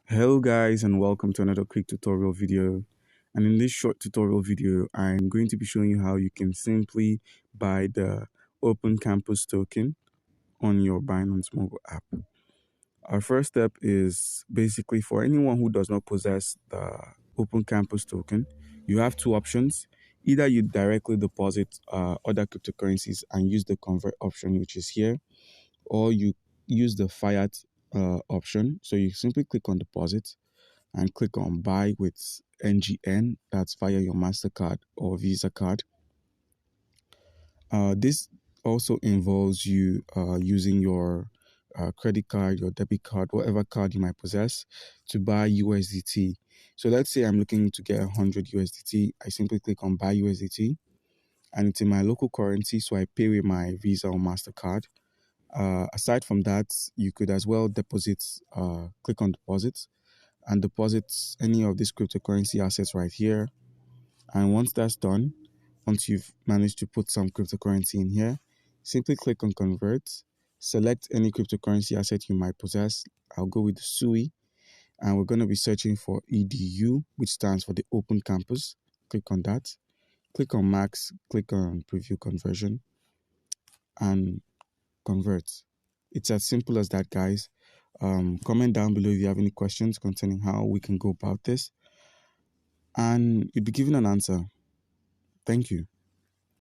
Hello guys, and welcome to another quick tutorial video. And in this short tutorial video, I'm going to be showing you how you can simply buy the Open Campus token on your Binance mobile app. Our first step is basically for anyone who does not possess the Open Campus token, you have two options. Either you directly deposit other cryptocurrencies and use the convert option, which is here, or you use the fiat option. So you simply click on deposit and click on buy with NGN. That's via your MasterCard or Visa card. This also involves you using your credit card, your debit card, whatever card you might possess to buy USDT. So let's say I'm looking to get 100 USDT. I simply click on buy USDT and it's in my local currency. So I pay with my Visa or MasterCard. Aside from that, you could as well deposit, click on deposit and deposit any of these cryptocurrency assets right here. And once that's done, once you've managed to put some cryptocurrency in here, simply click on convert, select any cryptocurrency asset you might possess. I'll go with SUI, and we're going to be searching for EDU, which stands for the Open Campus. Click on that, click on Max, click on Preview Conversion, and convert. It's as simple as that, guys. Comment down below if you have any questions concerning how we can go about this, and you'll be given an answer. Thank you.